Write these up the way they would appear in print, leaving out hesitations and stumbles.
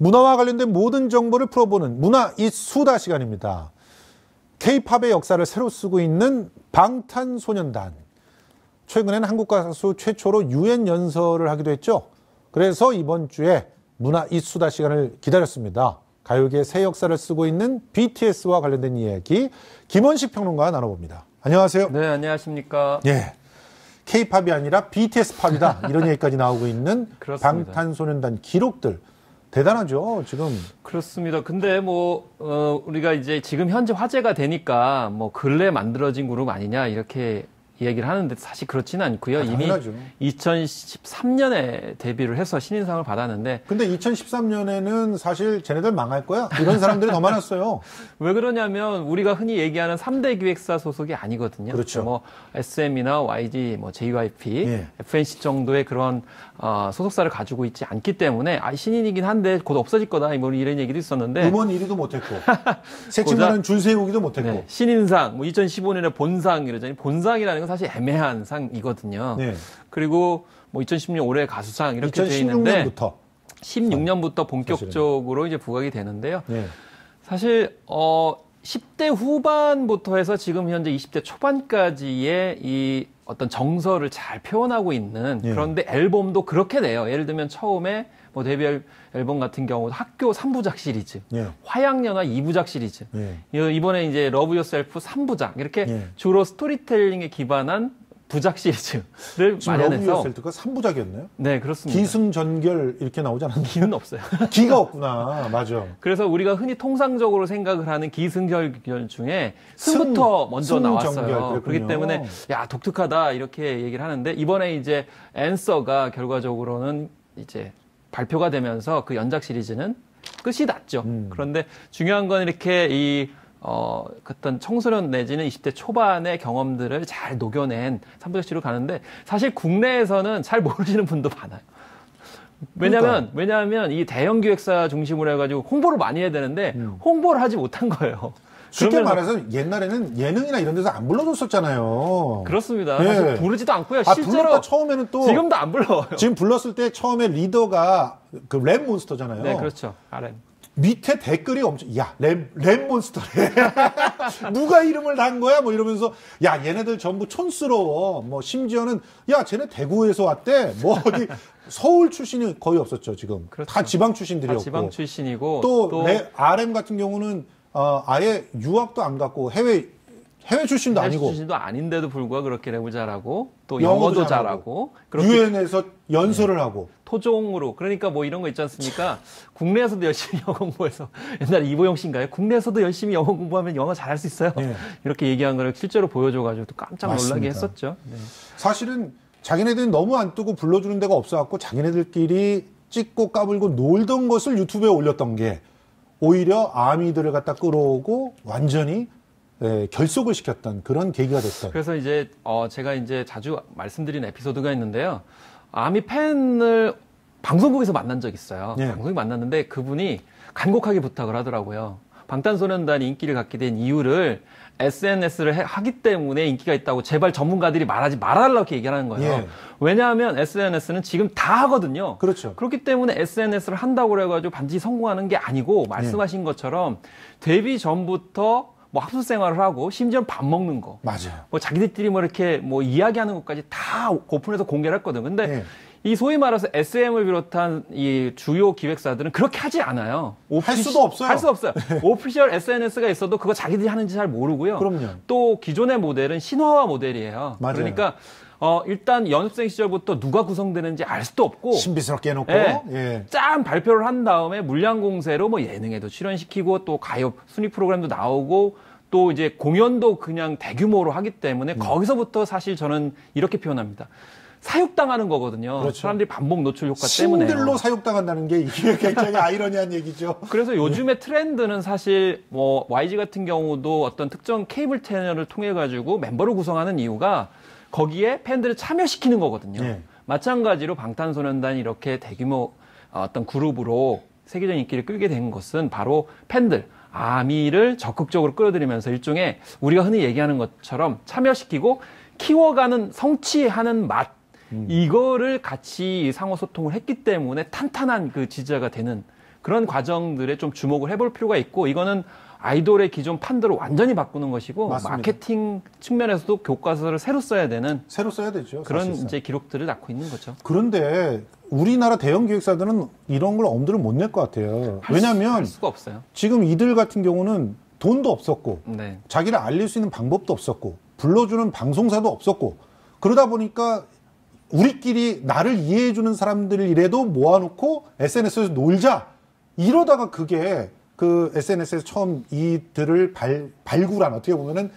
문화와 관련된 모든 정보를 풀어보는 문화 이 수다 시간입니다. K-팝의 역사를 새로 쓰고 있는 방탄소년단. 최근에는 한국 가수 최초로 유엔 연설을 하기도 했죠. 그래서 이번 주에 문화 이 수다 시간을 기다렸습니다. 가요계의 새 역사를 쓰고 있는 BTS와 관련된 이야기 김원식 평론가와 나눠봅니다. 안녕하세요. 네, 안녕하십니까. 예, K-팝이 아니라 BTS 팝이다 이런 얘기까지 나오고 있는 그렇습니다. 방탄소년단 기록들 대단하죠 지금. 그렇습니다. 근데 우리가 이제 지금 현재 화제가 되니까 근래 만들어진 그룹 아니냐 이렇게 얘기를 하는데 사실 그렇지는 않고요. 이미 당연하죠. 2013년에 데뷔를 해서 신인상을 받았는데. 근데 2013년에는 사실 쟤네들 망할 거야 이런 사람들이 더 많았어요. 왜 그러냐면 우리가 흔히 얘기하는 3대 기획사 소속이 아니거든요. 그렇죠. SM이나 YG, JYP, 예. FNC 정도의 그런 소속사를 가지고 있지 않기 때문에 신인이긴 한데 곧 없어질 거다 이런 얘기도 있었는데. 음원 1위도 못했고 새침하는 줄 세우기도 못했고. 네, 신인상, 2015년에 본상 이러잖아요. 본상이라는 건 사실 애매한 상이거든요. 네. 그리고 2016년 올해 가수상 이렇게 돼 있는데 16년부터 본격적으로 이제 부각이 되는데요. 네. 사실 10대 후반부터 해서 지금 현재 20대 초반까지의 이 어떤 정서를 잘 표현하고 있는 네. 그런데 앨범도 그렇게 돼요. 예를 들면 처음에 데뷔 앨범 같은 경우도 학교 3부작 시리즈, 네. 화양연화 2부작 시리즈, 네. 이번에 이제 러브 요셀프 3부작 이렇게 네. 주로 스토리텔링에 기반한 부작 시리즈를 마련해서. 러브 요셀프가 3부작이었나요? 네, 그렇습니다. 기승전결 이렇게 나오지 않았나요? 기는 없어요. 기가 없구나. 맞아. 그래서 우리가 흔히 통상적으로 생각을 하는 기승전결 중에 승부터 먼저 나왔어요. 그렇기 때문에 야 독특하다 이렇게 얘기를 하는데 이번에 이제 앤서가 결과적으로는 이제 발표가 되면서 그 연작 시리즈는 끝이 났죠. 그런데 중요한 건 이렇게 어떤 청소년 내지는 20대 초반의 경험들을 잘 녹여낸 3부작시로 가는데 사실 국내에서는 잘 모르시는 분도 많아요. 왜냐하면 이 대형 기획사 중심으로 해가지고 홍보를 많이 해야 되는데 홍보를 하지 못한 거예요. 쉽게 말해서 옛날에는 예능이나 이런 데서 안 불러줬었잖아요. 그렇습니다. 네. 사실 부르지도 않고요. 실제로 불렀다 처음에는 또 지금도 안 불러요. 지금 불렀을 때 처음에 리더가 그 랩몬스터잖아요. 네, 그렇죠. RM. 밑에 댓글이 엄청 랩몬스터래. 누가 이름을 단 거야? 이러면서 야 얘네들 전부 촌스러워. 심지어는 야 쟤네 대구에서 왔대. 어디 서울 출신이 거의 없었죠 지금. 그렇죠. 다 지방 출신들이었고. 다 지방 출신이고 또 RM 같은 경우는 아예 유학도 안 갔고 해외 출신도 아니고. 출신도 아닌데도 불구하고 그렇게 랩을 잘하고 또 영어도 잘하고 유엔에서 연설을 하고 토종으로 그러니까 이런 거 있지 않습니까? 국내에서도 열심히 영어 공부해서 옛날에 이보영 씨인가요? 국내에서도 열심히 영어 공부하면 영어 잘할 수 있어요. 네. 이렇게 얘기한 거를 실제로 보여줘가지고 또 깜짝 놀라게 맞습니다. 했었죠. 네. 사실은 자기네들이 너무 안 뜨고 불러주는 데가 없어갖고 자기네들끼리 찍고 까불고 놀던 것을 유튜브에 올렸던 게 오히려 아미들을 갖다 끌어오고 완전히 결속을 시켰던 그런 계기가 됐어요. 그래서 이제 제가 이제 자주 말씀드린 에피소드가 있는데요. 아미 팬을 방송국에서 만난 적이 있어요. 네. 방송에 만났는데 그분이 간곡하게 부탁을 하더라고요. 방탄소년단이 인기를 갖게 된 이유를 SNS를 하기 때문에 인기가 있다고 제발 전문가들이 말하지 말아달라고 이렇게 얘기하는 거예요. 예. 왜냐하면 SNS는 지금 다 하거든요. 그렇죠. 그렇기 때문에 SNS를 한다고 그래가지고 반드시 성공하는 게 아니고 말씀하신 것처럼 데뷔 전부터 합숙 생활을 하고 심지어 밥 먹는 거. 맞아요. 자기들끼리 이렇게 이야기하는 것까지 다 오픈해서 공개를 했거든. 근데 네. 이 소위 말해서 SM을 비롯한 이 주요 기획사들은 그렇게 하지 않아요. 할 수도 없어요. 할 수 없어요. 오피셜 SNS가 있어도 그거 자기들이 하는지 잘 모르고요. 그럼요. 또 기존의 모델은 신화화 모델이에요. 맞아요. 그러니까 일단 연습생 시절부터 누가 구성되는지 알 수도 없고 신비스럽게 해놓고 짠 발표를 한 다음에 물량 공세로 예능에도 출연시키고 또 가요 순위 프로그램도 나오고 또 이제 공연도 그냥 대규모로 하기 때문에 거기서부터 사실 저는 이렇게 표현합니다. 사육당하는 거거든요. 그렇죠. 사람들이 반복 노출 효과 때문에. 신들로 사육당한다는 게 이게 굉장히 아이러니한 얘기죠. 그래서 요즘의 트렌드는 사실 YG 같은 경우도 어떤 특정 케이블 채널을 통해 가지고 멤버를 구성하는 이유가 거기에 팬들을 참여시키는 거거든요. 네. 마찬가지로 방탄소년단이 이렇게 대규모 어떤 그룹으로 세계적인 인기를 끌게 된 것은 바로 팬들, 아미를 적극적으로 끌어들이면서 일종의 우리가 흔히 얘기하는 것처럼 참여시키고 키워가는 성취하는 맛, 이거를 같이 상호 소통을 했기 때문에 탄탄한 그 지지자가 되는 그런 과정들에 좀 주목을 해볼 필요가 있고 이거는 아이돌의 기존 판도를 완전히 바꾸는 것이고 맞습니다. 마케팅 측면에서도 교과서를 새로 써야 되는 새로 써야 되죠. 그런 사실상. 이제 기록들을 낳고 있는 거죠. 그런데 우리나라 대형 기획사들은 이런 걸 엄두를 못 낼 것 같아요. 왜냐하면 할 수가 없어요. 지금 이들 같은 경우는 돈도 없었고 네. 자기를 알릴 수 있는 방법도 없었고 불러주는 방송사도 없었고 그러다 보니까 우리끼리 나를 이해해주는 사람들이라도 모아놓고 SNS에서 놀자 이러다가 그게 그 SNS에서 처음 이들을 발굴한 어떻게 보면은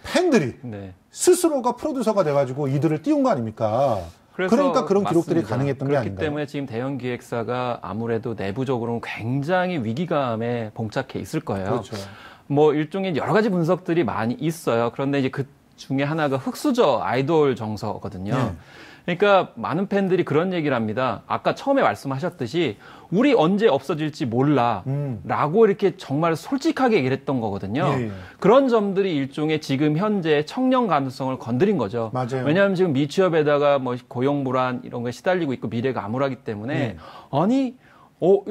팬들이 네. 스스로가 프로듀서가 돼가지고 이들을 띄운 거 아닙니까? 그러니까 그런 기록들이 맞습니다. 가능했던 게 그렇기 아닌가요? 때문에 지금 대형 기획사가 아무래도 내부적으로는 굉장히 위기감에 봉착해 있을 거예요. 그렇죠. 뭐 일종의 여러 가지 분석들이 많이 있어요. 그런데 이제 그 중에 하나가 흑수저 아이돌 정서거든요. 네. 그러니까 많은 팬들이 그런 얘기를 합니다. 아까 처음에 말씀하셨듯이 우리 언제 없어질지 몰라 라고 이렇게 정말 솔직하게 얘기를 했던 거거든요. 예, 예. 그런 점들이 일종의 지금 현재 청년 가능성을 건드린 거죠. 맞아요. 왜냐하면 지금 미취업에다가 뭐 고용 불안 이런 거에 시달리고 있고 미래가 암울하기 때문에 예. 아니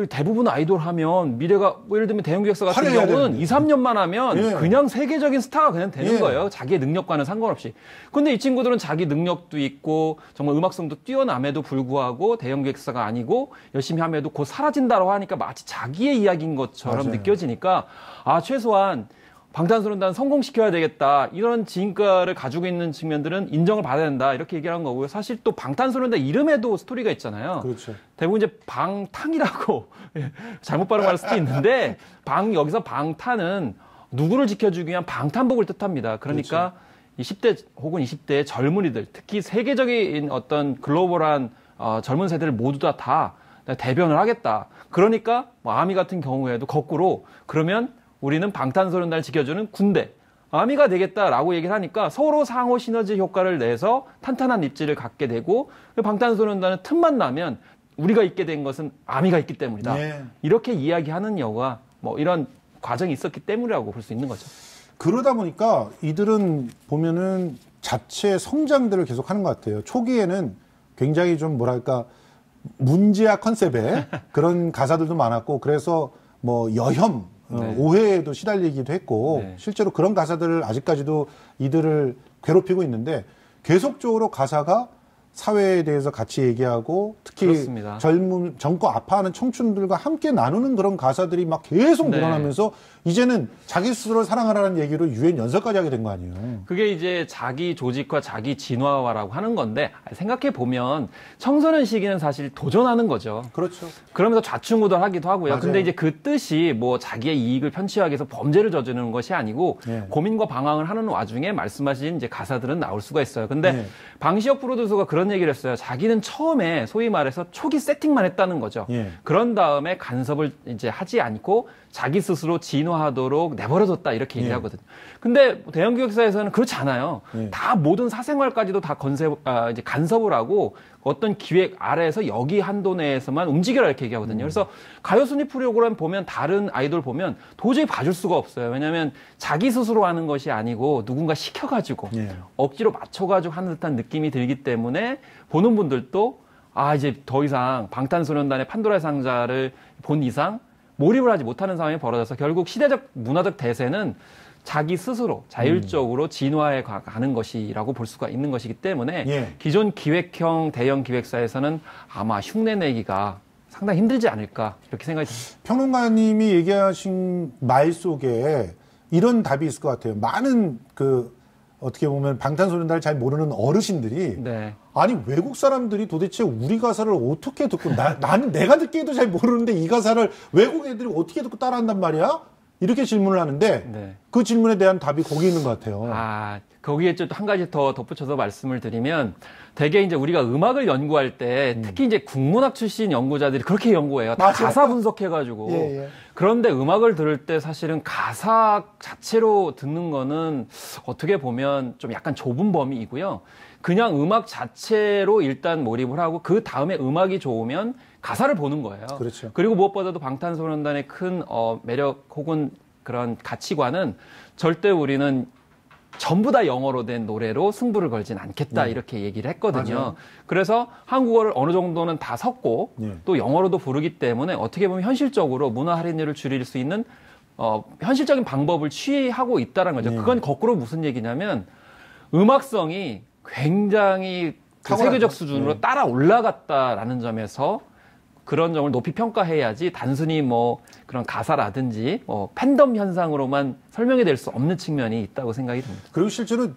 대부분 아이돌 하면 미래가 뭐 예를 들면 대형 기획사 같은 화려해야 경우는 되는데. 2, 3년만 하면 예. 그냥 세계적인 스타가 그냥 되는 예. 거예요. 자기의 능력과는 상관없이. 근데 이 친구들은 자기 능력도 있고 정말 음악성도 뛰어남에도 불구하고 대형 기획사가 아니고 열심히 함에도 곧 사라진다고 하니까 마치 자기의 이야기인 것처럼 맞아요. 느껴지니까 최소한 방탄소년단 성공시켜야 되겠다. 이런 지인가를 가지고 있는 측면들은 인정을 받아야 된다. 이렇게 얘기한 거고요. 사실 또 방탄소년단 이름에도 스토리가 있잖아요. 그렇죠. 대부분 이제 방탕이라고 잘못 발음할 수도 있는데 여기서 방탄은 누구를 지켜주기 위한 방탄복을 뜻합니다. 그러니까 그렇죠. 10대 혹은 20대의 젊은이들, 특히 세계적인 어떤 글로벌한 젊은 세대를 모두 다 대변을 하겠다. 그러니까 뭐 아미 같은 경우에도 거꾸로 그러면 우리는 방탄소년단을 지켜주는 군대, 아미가 되겠다라고 얘기를 하니까 서로 상호 시너지 효과를 내서 탄탄한 입지를 갖게 되고 방탄소년단은 틈만 나면 우리가 있게 된 것은 아미가 있기 때문이다. 예. 이렇게 이야기하는 여가 뭐 이런 과정이 있었기 때문이라고 볼 수 있는 거죠. 그러다 보니까 이들은 보면은 자체 성장들을 계속 하는 것 같아요. 초기에는 굉장히 좀 뭐랄까 문지아 컨셉의 그런 가사들도 많았고 그래서 뭐 여혐 네. 오해에도 시달리기도 했고 네. 실제로 그런 가사들을 아직까지도 이들을 괴롭히고 있는데 계속적으로 가사가 사회에 대해서 같이 얘기하고 특히 그렇습니다. 젊고 아파하는 청춘들과 함께 나누는 그런 가사들이 막 계속 네. 늘어나면서 이제는 자기 스스로를 사랑하라는 얘기로 유엔 연설까지 하게 된 거 아니에요. 그게 이제 자기 조직화, 자기 진화라고 하는 건데 생각해 보면 청소년 시기는 사실 도전하는 거죠. 그렇죠. 그러면서 좌충우돌하기도 하고요. 맞아요. 근데 이제 그 뜻이 뭐 자기의 이익을 편취하기 위해서 범죄를 저지르는 것이 아니고 네. 고민과 방황을 하는 와중에 말씀하신 이제 가사들은 나올 수가 있어요. 근데 네. 방시혁 프로듀서가 그런 얘기를 했어요. 자기는 처음에 소위 말해서 초기 세팅만 했다는 거죠. 예. 그런 다음에 간섭을 이제 하지 않고 자기 스스로 진화하도록 내버려뒀다 이렇게 얘기하거든요. 근데 대형 기획사에서는 그렇지 않아요. 예. 다 모든 사생활까지도 다 이제 간섭을 하고 어떤 기획 아래에서 여기 한도 내에서만 움직여라 이렇게 얘기하거든요. 그래서 가요 순위 프로그램 보면 다른 아이돌 보면 도저히 봐줄 수가 없어요. 왜냐하면 자기 스스로 하는 것이 아니고 누군가 시켜가지고 예. 억지로 맞춰가지고 하는 듯한 느낌이 들기 때문에 보는 분들도 이제 더 이상 방탄소년단의 판도라의 상자를 본 이상 몰입을 하지 못하는 상황이 벌어져서 결국 시대적 문화적 대세는 자기 스스로 자율적으로 진화해 가는 것이라고 볼 수가 있는 것이기 때문에 예. 기존 기획형 대형 기획사에서는 아마 흉내내기가 상당히 힘들지 않을까 이렇게 생각이 듭니다. 평론가님이 얘기하신 말 속에 이런 답이 있을 것 같아요. 많은 어떻게 보면 방탄소년단을 잘 모르는 어르신들이 네. 아니 외국 사람들이 도대체 우리 가사를 어떻게 듣고 나는 내가 듣기에도 잘 모르는데 이 가사를 외국 애들이 어떻게 듣고 따라한단 말이야? 이렇게 질문을 하는데 네. 그 질문에 대한 답이 거기 있는 것 같아요. 거기에 좀 한 가지 더 덧붙여서 말씀을 드리면 대개 이제 우리가 음악을 연구할 때 특히 이제 국문학 출신 연구자들이 그렇게 연구해요. 다 맞아요. 가사 분석해가지고. 예, 예. 그런데 음악을 들을 때 사실은 가사 자체로 듣는 거는 어떻게 보면 좀 약간 좁은 범위이고요. 그냥 음악 자체로 일단 몰입을 하고 그 다음에 음악이 좋으면 가사를 보는 거예요. 그렇죠. 그리고 무엇보다도 방탄소년단의 큰 매력 혹은 그런 가치관은 절대 우리는 전부 다 영어로 된 노래로 승부를 걸진 않겠다 이렇게 얘기를 했거든요. 맞아요. 그래서 한국어를 어느 정도는 다 섞고 또 영어로도 부르기 때문에 어떻게 보면 현실적으로 문화 할인율을 줄일 수 있는 현실적인 방법을 취하고 있다는 거죠. 그건 거꾸로 무슨 얘기냐면 음악성이 굉장히 그 세계적 수준으로 따라 올라갔다라는 점에서 그런 점을 높이 평가해야지 단순히 뭐 그런 가사라든지 팬덤 현상으로만 설명이 될 수 없는 측면이 있다고 생각이 듭니다. 그리고 실제로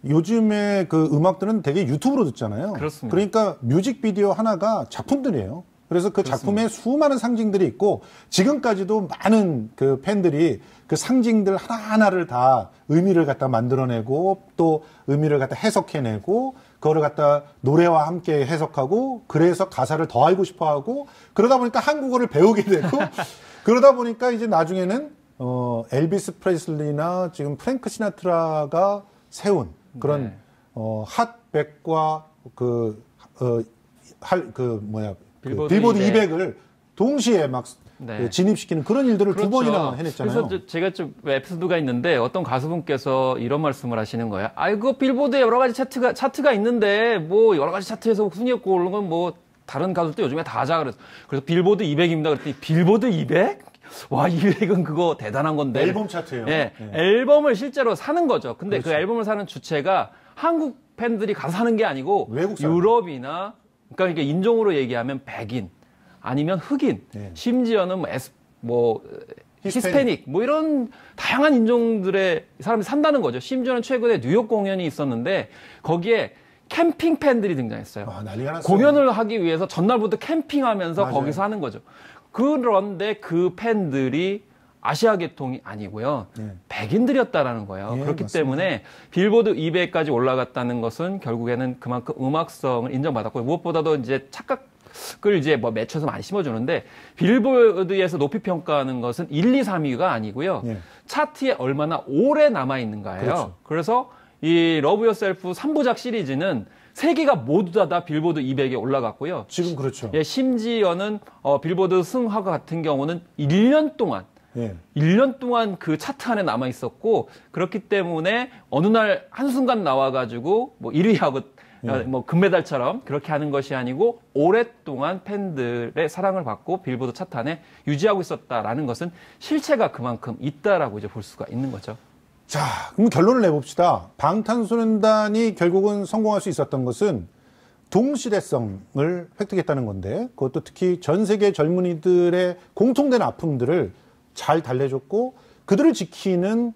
요즘에 그 음악들은 되게 유튜브로 듣잖아요. 그렇습니다. 그러니까 뮤직비디오 하나가 작품들이에요. 그래서 그 작품에 수많은 상징들이 있고 지금까지도 많은 그 팬들이 그 상징들 하나하나를 다 의미를 갖다 만들어내고 또 의미를 갖다 해석해내고 그거를 갖다 노래와 함께 해석하고 그래서 가사를 더 알고 싶어하고 그러다 보니까 한국어를 배우게 되고 그러다 보니까 이제 나중에는 엘비스 프레슬리나 지금 프랭크 시나트라가 세운 그런 핫백과 빌보드 200을 동시에 막 진입시키는 그런 일들을 그렇죠. 2번이나 해냈잖아요. 그래서 제가 좀 에피소드가 있는데 어떤 가수분께서 이런 말씀을 하시는 거예요. 아이고 빌보드에 여러 가지 차트가 있는데 뭐 여러 가지 차트에서 순위에 오르는 건 뭐 다른 가수도 요즘에 다 하자 그래서 빌보드 200입니다. 그랬더니 빌보드 200? 와 200은 그거 대단한 건데. 앨범 차트예요. 네, 앨범을 실제로 사는 거죠. 근데 그렇죠. 그 앨범을 사는 주체가 한국 팬들이 가서 사는 게 아니고 외국 사람. 유럽이나 그러니까 인종으로 얘기하면 백인 아니면 흑인, 심지어는 히스패닉, 뭐 이런 다양한 인종들의 사람이 산다는 거죠. 심지어는 최근에 뉴욕 공연이 있었는데 거기에 캠핑 팬들이 등장했어요. 난리가 났어요. 공연을 하기 위해서 전날부터 캠핑하면서 거기서 하는 거죠. 그런데 그 팬들이 아시아 계통이 아니고요. 백인들이었다라는 거예요. 그렇기 맞습니다. 때문에 빌보드 200까지 올라갔다는 것은 결국에는 그만큼 음악성을 인정받았고 무엇보다도 이제 착각을 이제 뭐 맺혀서 많이 심어주는데 빌보드에서 높이 평가하는 것은 1, 2, 3위가 아니고요. 차트에 얼마나 오래 남아있는가예요. 그렇죠. 그래서 이 러브 유어셀프 3부작 시리즈는 3개가 모두 다 빌보드 200에 올라갔고요. 지금 그렇죠. 예, 심지어는 빌보드 승하가 같은 경우는 1년 동안 1년 동안 그 차트 안에 남아 있었고 그렇기 때문에 어느 날 한순간 나와가지고 뭐 1위하고 뭐 금메달처럼 그렇게 하는 것이 아니고 오랫동안 팬들의 사랑을 받고 빌보드 차트 안에 유지하고 있었다라는 것은 실체가 그만큼 있다라고 이제 볼 수가 있는 거죠. 자, 그럼 결론을 내봅시다. 방탄소년단이 결국은 성공할 수 있었던 것은 동시대성을 획득했다는 건데 그것도 특히 전 세계 젊은이들의 공통된 아픔들을 잘 달래줬고 그들을 지키는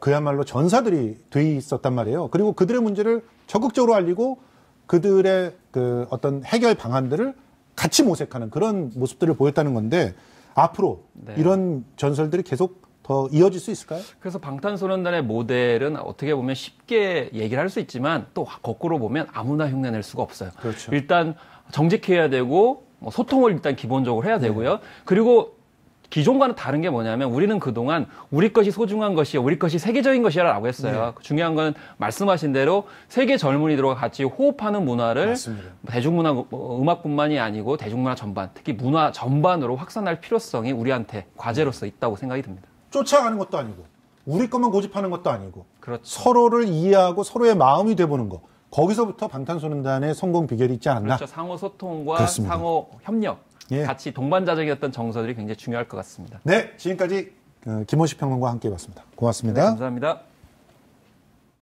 그야말로 전사들이 돼 있었단 말이에요. 그리고 그들의 문제를 적극적으로 알리고 그들의 그 어떤 해결 방안들을 같이 모색하는 그런 모습들을 보였다는 건데 앞으로 이런 전설들이 계속 더 이어질 수 있을까요? 그래서 방탄소년단의 모델은 어떻게 보면 쉽게 얘기를 할 수 있지만 또 거꾸로 보면 아무나 흉내낼 수가 없어요. 그렇죠. 일단 정직해야 되고 소통을 일단 기본적으로 해야 되고요. 그리고 기존과는 다른 게 뭐냐면 우리는 그동안 우리 것이 소중한 것이요, 우리 것이 세계적인 것이라고 했어요. 중요한 건 말씀하신 대로 세계 젊은이들과 같이 호흡하는 문화를 맞습니다. 대중문화, 음악뿐만이 아니고 대중문화 전반, 특히 문화 전반으로 확산할 필요성이 우리한테 과제로서 있다고 생각이 듭니다. 쫓아가는 것도 아니고 우리 것만 고집하는 것도 아니고 그렇죠. 서로를 이해하고 서로의 마음이 돼보는 거. 거기서부터 방탄소년단의 성공 비결이 있지 않았나. 그렇죠. 상호 소통과 그렇습니다. 상호 협력, 같이 동반자적이었던 정서들이 굉장히 중요할 것 같습니다. 네, 지금까지 김호식 평론가와 함께 해봤습니다. 고맙습니다. 네, 감사합니다.